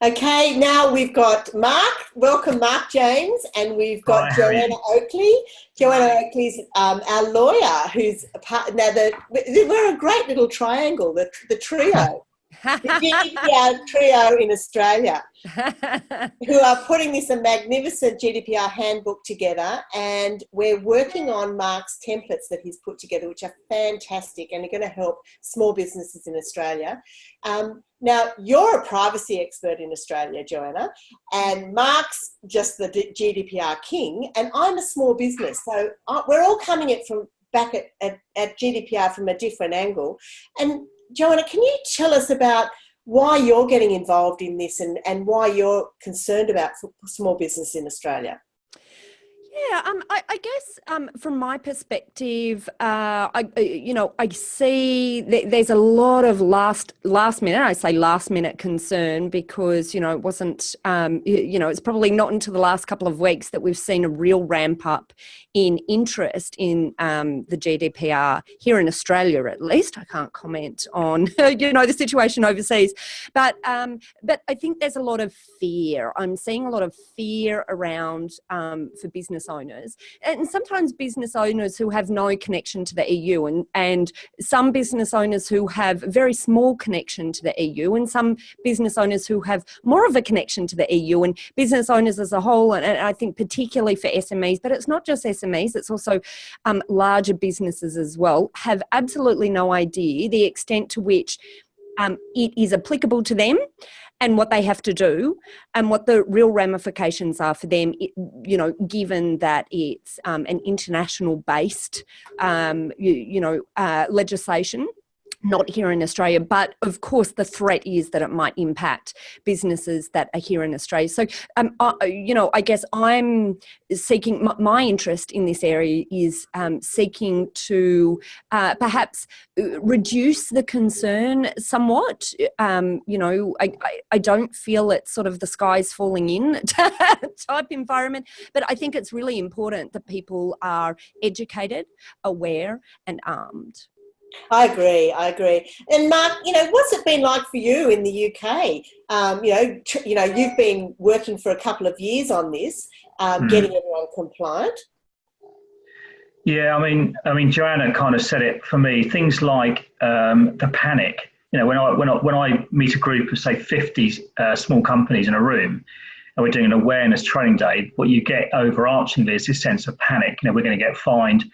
Okay, now we've got Mark. Welcome, Mark James, and we've got Hi, how are Joanna you? Oakley. Joanna Oakley's our lawyer, who's a part. Now, we're a great little triangle, the trio, the GDPR trio in Australia, who are putting this a magnificent GDPR handbook together, and we're working on Mark's templates that he's put together, which are fantastic and are going to help small businesses in Australia. Now, you're a privacy expert in Australia, Joanna, and Mark's just the GDPR king, and I'm a small business. So we're all coming at from back at GDPR from a different angle. And Joanna, can you tell us about why you're getting involved in this and why you're concerned about small business in Australia? Yeah, I guess from my perspective, I see there's a lot of last minute. I say last minute concern because it wasn't. It's probably not until the last couple of weeks that we've seen a real ramp up in interest in the GDPR here in Australia. At least I can't comment on the situation overseas, but I think there's a lot of fear. I'm seeing a lot of fear around for business owners, and sometimes business owners who have no connection to the EU, and some business owners who have very small connection to the EU, and some business owners who have more of a connection to the EU, and business owners as a whole, and I think particularly for SMEs, but it's not just SMEs, it's also larger businesses as well, have absolutely no idea the extent to which it is applicable to them and what they have to do and what the real ramifications are for them, given that it's an international based, legislation. Not here in Australia, but of course the threat is that it might impact businesses that are here in Australia. So, I guess I'm seeking, my interest in this area is seeking to perhaps reduce the concern somewhat. I don't feel it's sort of the sky's falling in type environment, but I think it's really important that people are educated, aware and armed. I agree. And Mark, what's it been like for you in the UK? You've been working for a couple of years on this, getting everyone compliant. Yeah, I mean, Joanna kind of said it for me. Things like the panic. When I meet a group of say 50 small companies in a room, and we're doing an awareness training day, what you get overarchingly is this sense of panic. We're going to get fined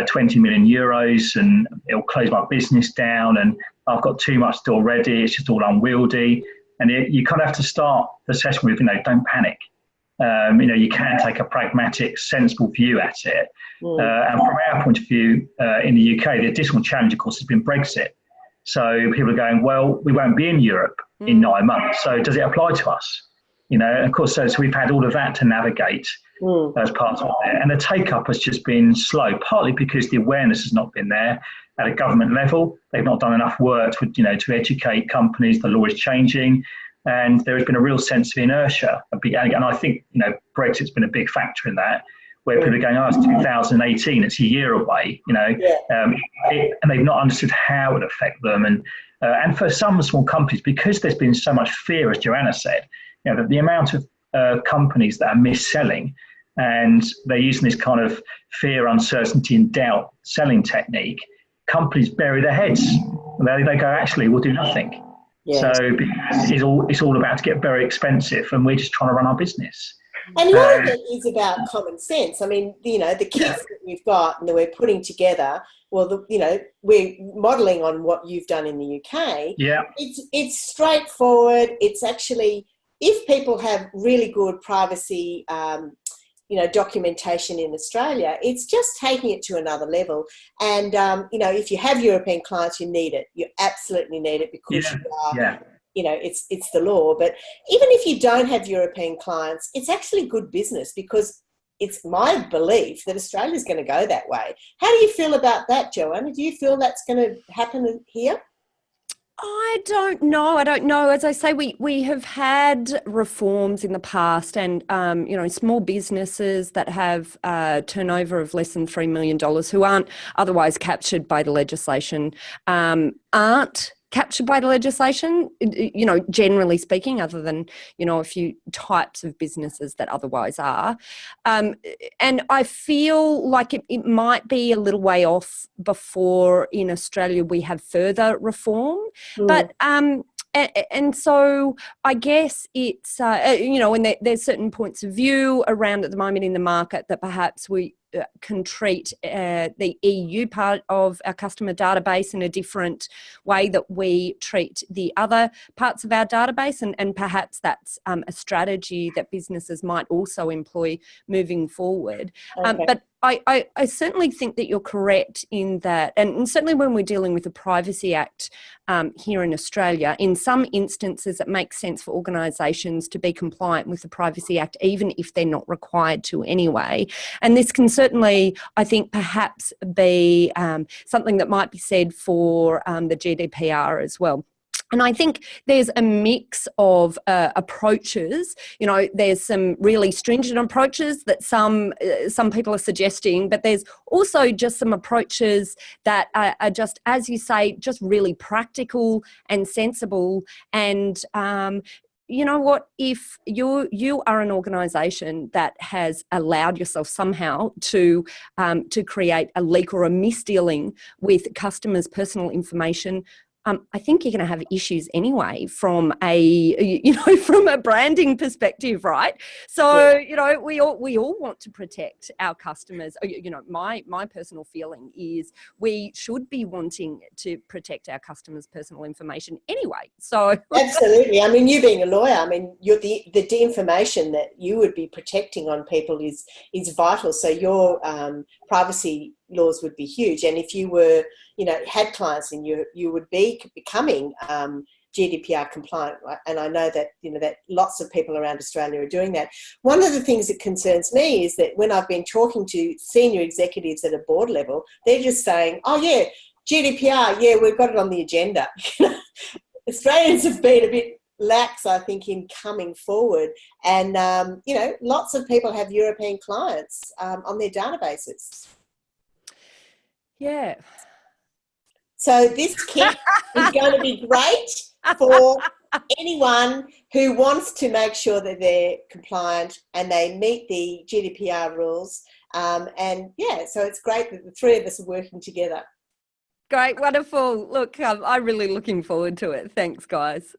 20 million euros and it'll close my business down and I've got too much to do already, it's just all unwieldy. And you kind of have to start the session with, don't panic. You can take a pragmatic, sensible view at it. And from our point of view in the UK, the additional challenge, of course, has been Brexit. So people are going, well, we won't be in Europe in 9 months. So does it apply to us? Of course, so we've had all of that to navigate as part of it. And the take-up has just been slow, partly because the awareness has not been there at a government level. They've not done enough work to educate companies. The law is changing. And there has been a real sense of inertia. And I think, Brexit's been a big factor in that, where people are going, it's 2018, it's a year away, and they've not understood how it would affect them. And for some small companies, because there's been so much fear, as Joanna said, the amount of companies that are mis-selling, and they're using this kind of fear, uncertainty and doubt selling technique, companies bury their heads. They go, actually, we'll do nothing. Yeah. So it's all about to get very expensive and we're just trying to run our business. And a lot of it is about common sense. I mean, the kits that we've got and that we're putting together, we're modelling on what you've done in the UK. Yeah. It's straightforward. It's actually, if people have really good privacy, documentation in Australia, it's just taking it to another level. And, if you have European clients, you need it. You absolutely need it because you are, it's the law. But even if you don't have European clients, it's actually good business because it's my belief that Australia is going to go that way. How do you feel about that, Joanna? Do you feel that's going to happen here? I don't know. As I say, we have had reforms in the past and, small businesses that have turnover of less than $3 million who aren't otherwise captured by the legislation aren't captured by the legislation, generally speaking, other than, a few types of businesses that otherwise are. And I feel like it might be a little way off before in Australia we have further reform. But and so I guess it's, and there's certain points of view around at the moment in the market that perhaps we can treat the EU part of our customer database in a different way that we treat the other parts of our database. And perhaps that's a strategy that businesses might also employ moving forward. Okay. But I certainly think that you're correct in that, and certainly when we're dealing with the Privacy Act here in Australia, in some instances it makes sense for organisations to be compliant with the Privacy Act, even if they're not required to anyway. And this can certainly, I think, perhaps be something that might be said for the GDPR as well. And I think there's a mix of approaches. There's some really stringent approaches that some people are suggesting, but there's also just some approaches that are just, as you say, just really practical and sensible. And you know what? If you are an organisation that has allowed yourself somehow to create a leak or a misdealing with customers' personal information, I think you're going to have issues anyway from from a branding perspective, right? So, we all want to protect our customers. My personal feeling is we should be wanting to protect our customers' personal information anyway. So absolutely. I mean, you being a lawyer, I mean, the information that you would be protecting on people is vital. So your privacy laws would be huge. And if you were, had clients and you would be becoming GDPR compliant, and I know that, that lots of people around Australia are doing that. One of the things that concerns me is that when I've been talking to senior executives at a board level, they're just saying, oh yeah, GDPR, yeah, we've got it on the agenda. Australians have been a bit lax, I think, in coming forward. And, lots of people have European clients on their databases. Yeah. So this kit is going to be great for anyone who wants to make sure that they're compliant and they meet the GDPR rules. So it's great that the three of us are working together. Great, wonderful. Look, I'm really looking forward to it. Thanks, guys.